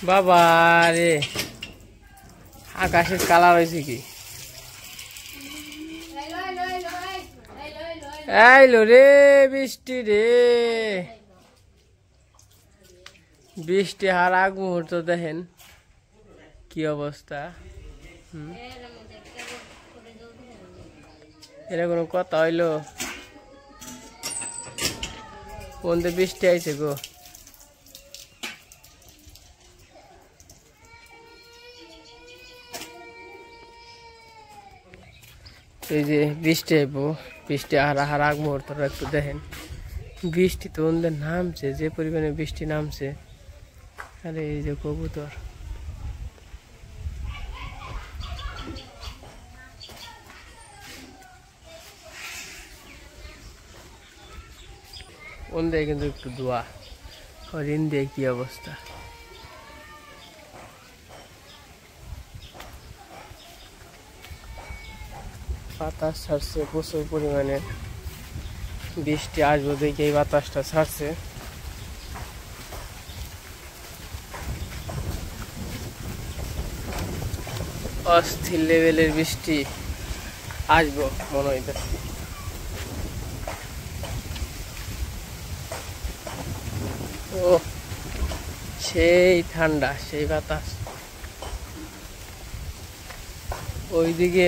বাবা রে আকাশের কালার হয়েছে কি আইলো রে বৃষ্টি রে বৃষ্টি হার আগ মুহূর্ত দেখেন কি অবস্থা এটা কোনো কথা হইলো কোন বৃষ্টি আইছে গো এই যে বৃষ্টি আইব বৃষ্টি হার আগ মুহূর্ত একটু দেখেন বৃষ্টি তো ওদের নামছে যে পরিমাণে বৃষ্টি নামছে আরে এই যে কবুতর ওদের কিন্তু একটু দোয়া হরিণ দিয়ে কি অবস্থা বাতাস ছাড়ছে প্রচুর পরিমাণে বৃষ্টি আসবো দেখে এই বাতাসটা ছাড়ছে অস্থির লেভেলের বৃষ্টি আসবো মনে হইতেছে ও সেই ঠান্ডা সেই বাতাস ওইদিকে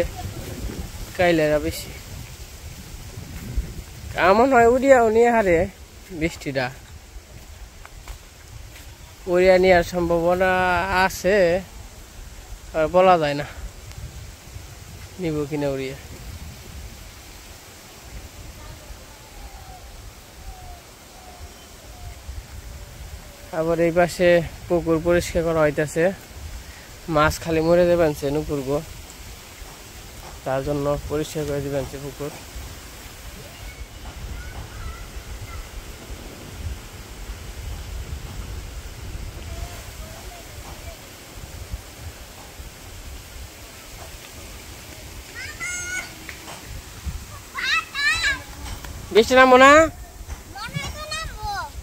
কাইলেরা বেশি কেমন হয় উড়িয়াও নিয়ে হারে বৃষ্টিটা উড়িয়া নেওয়ার সম্ভাবনা আছে বলা যায় না নিব কিনা উড়িয়া আবার এই পাশে পুকুর পরিষ্কার করা হইতেছে মাছ খালি মরে দেবেন নুপুর গো তার জন্য পরিষ্কার করে দিবেন পুকুর বৃষ্টি নামবো না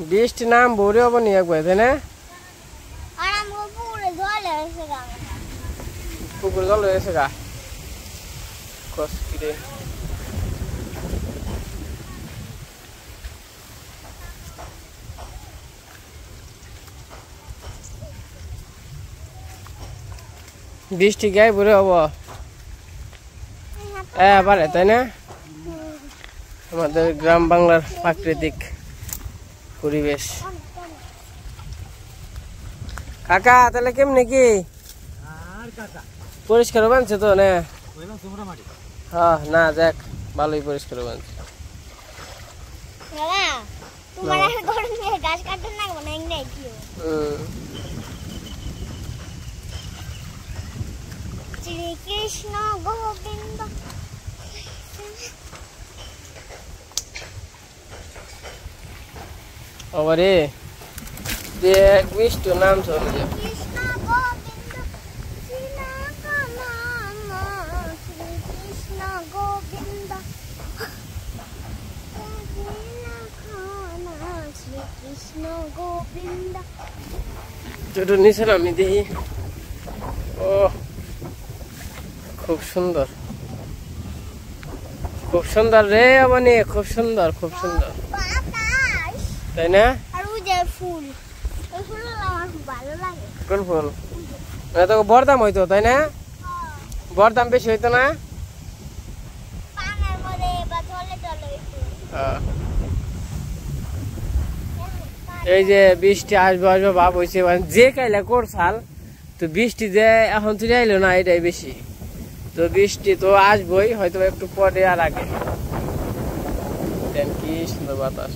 বৃষ্টি নামবো রে হবো নি একবার তাই না পুকুর জল হয়েছে গা কষ্ট রে বৃষ্টি গায়ে ভরে হবো এবারে তাই না আমাদের গ্রাম বাংলার প্রাকৃতিক পরিবেশ কাকা তাহলে কেমনে কি পরিষ্কার বানছে তো না হ্যাঁ না যাক ভালোই পরিষ্কার বানছে শ্রীকৃষ্ণ গোবিন্দ আরে দেখ মিষ্টি নাম চলে যায় ছোট নিচে আমি দেখি ও খুব সুন্দর রে মানে খুব সুন্দর তাই না ফুল কোন ফুল তো বরদাম হইতো তাই না বরদাম বেশি হইতো না এই যে বৃষ্টি আসবে ভাব হয়েছে যে কাইলে করছাল তো বৃষ্টি যে এখন তুই আইলো না এটাই বেশি তো বৃষ্টি তো আসবই হয়তো একটু পরে আর আগে কি সুন্দর বাতাস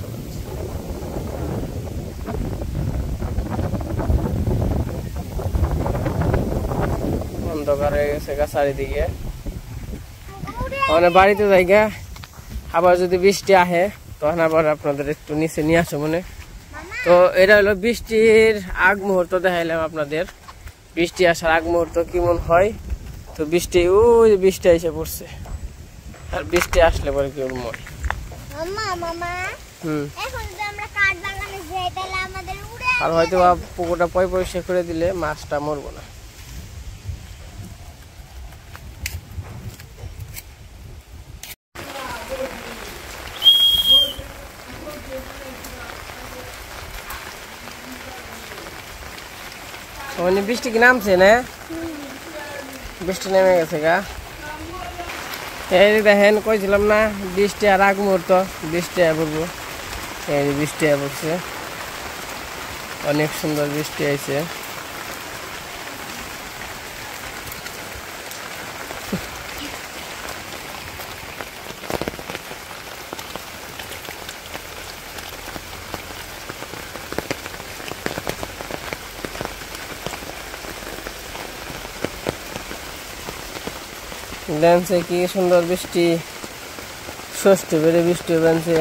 অন্ধকার হয়ে গেছে চারিদিকে মানে বাড়িতে জায়গা আবার যদি বৃষ্টি আসে তখন আবার আপনাদের একটু নিচে নিয়ে আসো মনে তো এটা হলো বৃষ্টির আগ মুহূর্ত দেখাইলাম আপনাদের বৃষ্টি আসার আগ মুহূর্ত কেমন হয় তো বৃষ্টি ওই বৃষ্টি এসে পড়ছে আর বৃষ্টি আসলে পরে কি মনে মামা মামা এখন যদি আমরা কাঠ বাগানে যাই তাহলে আমাদের উড়ে আর হয়তো বা পুকুরটা পরিষ্কার করে দিলে মাছটা মরবো না। বৃষ্টি কি নামছে না? বৃষ্টি নেমে গেছে গা। এই দেখেন কইছিলাম না বৃষ্টি আর আগ মুহূর্ত বৃষ্টি পড়বো। এই বৃষ্টি পড়ছে, অনেক সুন্দর বৃষ্টি আইছে। ডান্সে কি সুন্দর বৃষ্টি, ষষ্ঠী বেড়ে বৃষ্টি বানছে।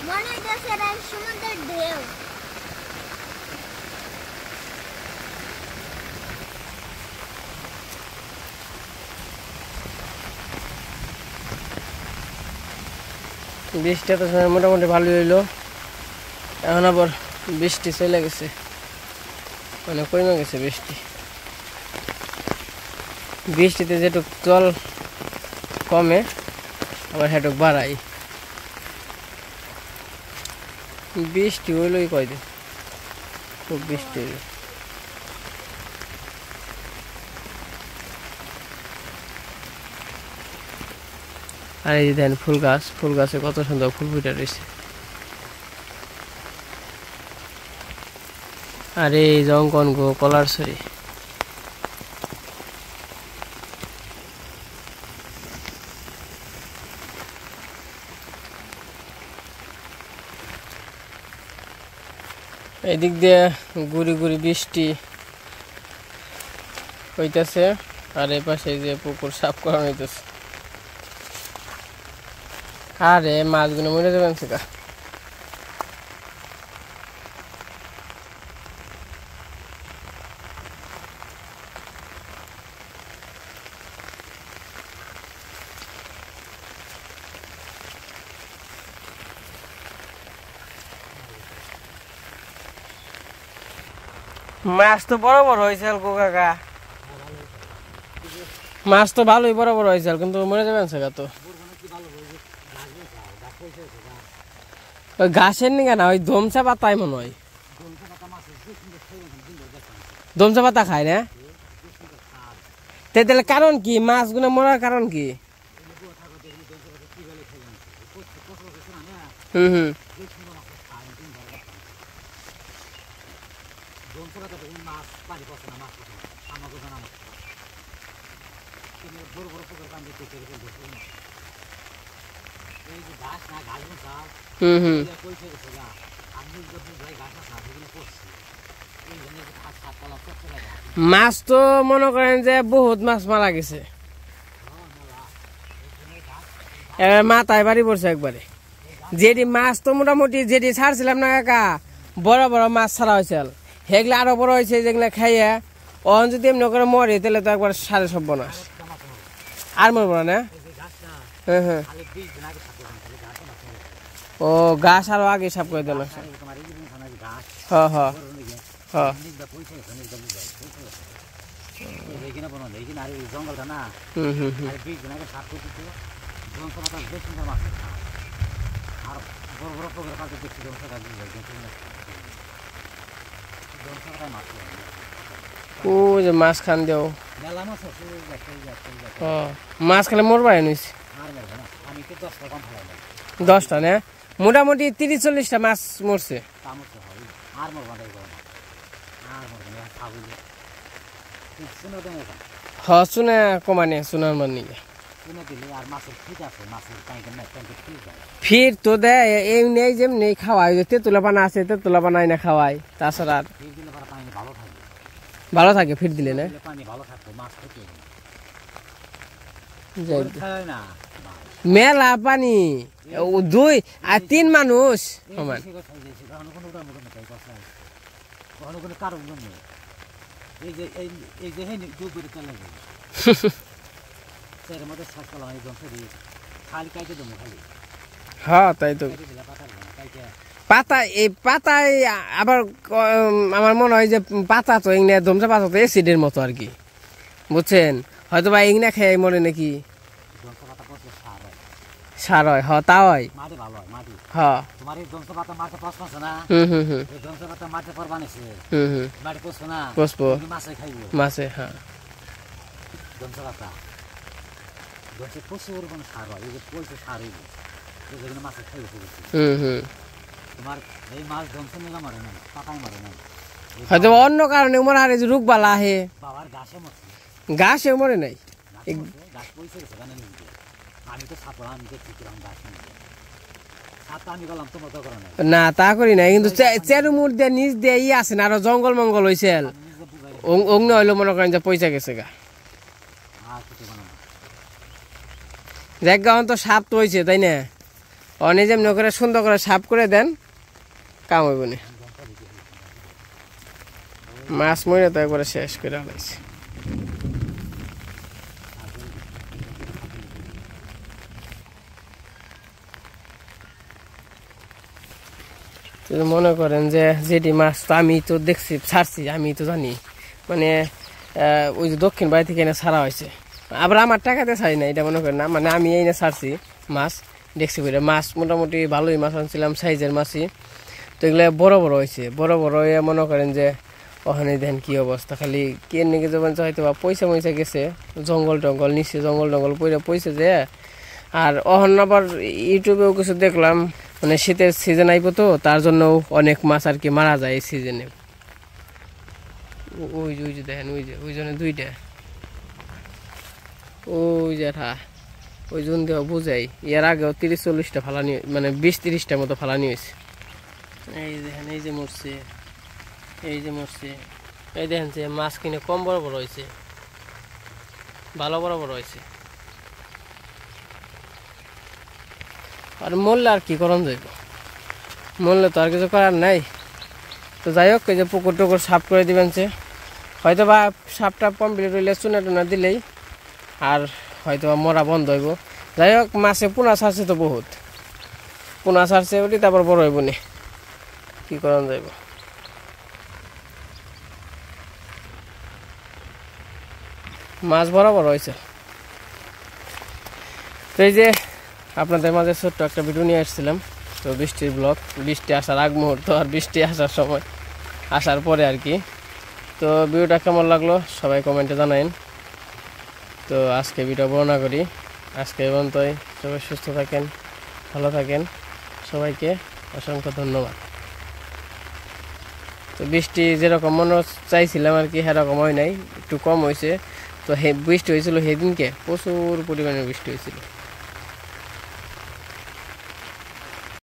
মনে হইতেছে এটা সমুদ্রের ঢেউ। বৃষ্টিটা তো মোটামুটি ভালোই হইলো, এখন আবার বৃষ্টি চলে গেছে, মানে কমে গেছে বৃষ্টি। বৃষ্টিতে যেটুক জল কমে আবার সেটুক বাড়াই। বৃষ্টি হইলই কয়দিন, খুব বৃষ্টি হইল। আর এই যে দেখেন ফুল গাছ, ফুল গাছে কত সুন্দর ফুল ফুটে রয়েছে। আর এই জঙ্গন গো কলার ছড়ি। এদিক দিয়ে গুড়ি গুড়ি বৃষ্টি হইতেছে, আর এই পাশে যে পুকুর সাফ করা হইতেছে। আরে মাছগুলো মরে যাবেন সেটা। মাছ তো বড় বড় হয়েছে কাকা, মাছ তো ভালোই বড় বড় হয়েছে, কিন্তু মরে যাবেন সেটা তো। ওই ঘাসের নিগা না, ওই ধমসা পাতায় মনে হয়। ধমসা পাতা খায় না? তাহলে কারণ কি মাছগুলো মরার কারণ কি? হুম হুম হুম হুম মাছ তো মনে করেন যে বহুত মাছ মারা গেছে, এবার মাথায় বাড়ি পড়ছে একবারে। যেটি মাছ তো মোটামুটি যেটি ছাড়ছিলাম না কাকা, বড় বড় মাছ ছাড়া হয়েছে, সেগুলো আরো বড় হয়েছে, যেগুলো খাইয়া অন যদি এমনি করে মরে তাহলে তো একবার সাড়ে সব বনাস আর মরবো না। হ্যাঁ হ্যাঁ ও গাছ আরো আগে সাফ করে দেন হ্যাঁ হ্যাঁ হ্যাঁ জঙ্গলটা না সাফ করতেছে আর বড় বড় পুকুরের পাশে দেখছি ও যে মাছ খান দেও মেলা মাছ মাছ খেলে মরবা নিছি আমি তো 10টা কম ফেলাই 10টা না মোটামুটি 30-40টা মাছ মরছে আর মরবা আর মরবা খাবো শুনে দেন হ্যাঁ শুনে কমানে শোনার মান নিয়ে শুনে দিলে আর মাছের ফিট আছে মাছের ট্যাঙ্কের না ট্যাঙ্কের ফিট যায় ফির তো দেয় এই নেই যেমনি খাওয়াই তেঁতুলা পানা আছে তেঁতুলা পানাই না খাওয়াই তাছাড়া আর ফিট দিলে পানি ভালো থাকবে ভালো থাকে ফির দিলে না পানি ভালো থাকবে মাছ খেতে যাই খায় না মেলা পানি 2 আর 3 মানুষ সমান কোনো কারণ নেই এই যে দুপুরে চলে যাবে এর মধ্যে শাক কলা একদম খালি কাইতে দেবো খালি হ্যাঁ তাই তো পাতা এই পাতায় আবার আমার মনে হয় যে পাতা তো এগুলো ধমসা পাতা তো অ্যাসিডের মতো আর কি বুঝছেন হয়তো বা এগুলা খেয়ে মরে নাকি সার হয় হ তা হয় হ্যাঁ পুষ্প মাছে হ্যাঁ প্রচুর মানে সার হয় এই যে পয়সা সার হইব যেগুলো মাছের খাইবে তোমার এই মাছ ধ্বংস নিলে মারে না পাতায় মারে না হয়তো অন্য কারণে মনে হয় যে রোগ বালা আহে বাবার গাছে মরছে গাছে মরে নাই গাছ পয়সা গেছে গানে আমি তো সাপড়া আমি দেখছি কিরকম গাছ সাপটা আমি গেলাম তোমার তো করে না তা করি না কিন্তু চেরু মুড় দিয়ে নিচ দিয়ে ই আছে না আরো জঙ্গল মঙ্গল হয়েছে অগ্নি হইলো মনে করেন যে পয়সা গেছে গা জায়গা তো সাপ তো হয়েছে তাই না অনেক যেমন করে সুন্দর করে সাপ করে দেন কাম হইব না মাছ মরে তো একবারে শেষ করে আলাইছে মনে করেন যে যেটি মাছ তো আমি তো দেখছি ছাড়ছি আমি তো জানি মানে ওই যে দক্ষিণ বাড়ি থেকে এনে ছাড়া হয়েছে আবার আমার টাকাতে ছাড়ি না এটা মনে করেন না মানে আমি এনে ছাড়ছি মাছ দেখছি করে মাছ মোটামুটি ভালোই মাছ আনছিলাম সাইজের মাছই তো এগুলো বড় বড় হয়েছে বড় বড় হয়ে মনে করেন যে ওখানে দেখেন কি অবস্থা খালি কে নিয়ে যাবেন হয়তো বা পয়সা গেছে জঙ্গল টঙ্গল নিচে জঙ্গল টঙ্গল পয়সা যে আর অহন আবার ইউটিউবেও কিছু দেখলাম মানে শীতের সিজন আইব তো তার জন্য অনেক মাছ আর কি মারা যায় এই সিজনে ওই যে দেখেন ওই জন্য 2টা ওই যেটা ওই জন দেওয়া বুঝাই এর আগেও 30-40টা ফালানি মানে 20-30টার মতো ফালানি হয়েছে এই দেখেন এই যে মরছে এই দেখেন যে মাছ কিনে কম বড় বড় হয়েছে ভালো বড় বড় হয়েছে আর মরলে আর কি করণ যাইব মরলে তো আর কিছু করার নাই তো যাই হোক এই যে পুকুর টুকুর সাফ করে দিবেন সে হয়তো বা সাপটা কমপ্লিট হইলে চুনা টুনা দিলেই আর হয়তো মরা বন্ধ হইব যাই হোক মাছে পোনা ছাড়ছে তো বহুত পোনা ছাড়ছে ওটি তারপর বড় হইব নি কি করণ যাইব মাছ বরাবর হয়েছে তো এই যে আপনাদের মাঝে ছোট্ট একটা ভিডিও নিয়ে আসছিলাম তো বৃষ্টির ব্লগ বৃষ্টি আসার আগ মুহূর্ত আর বৃষ্টি আসার সময় আসার পরে আর কি তো ভিডিওটা কেমন লাগলো সবাই কমেন্টে জানাইন তো আজকে ভিডিও বর্ণনা করি আজকে এই পর্যন্তই সবাই সুস্থ থাকেন ভালো থাকেন সবাইকে অসংখ্য ধন্যবাদ তো বৃষ্টি যেরকম মনে চাইছিলাম আর কি সেরকম হয় নাই একটু কম হয়েছে তো বৃষ্টি হয়েছিল সেদিনকে প্রচুর পরিমাণে বৃষ্টি হয়েছিল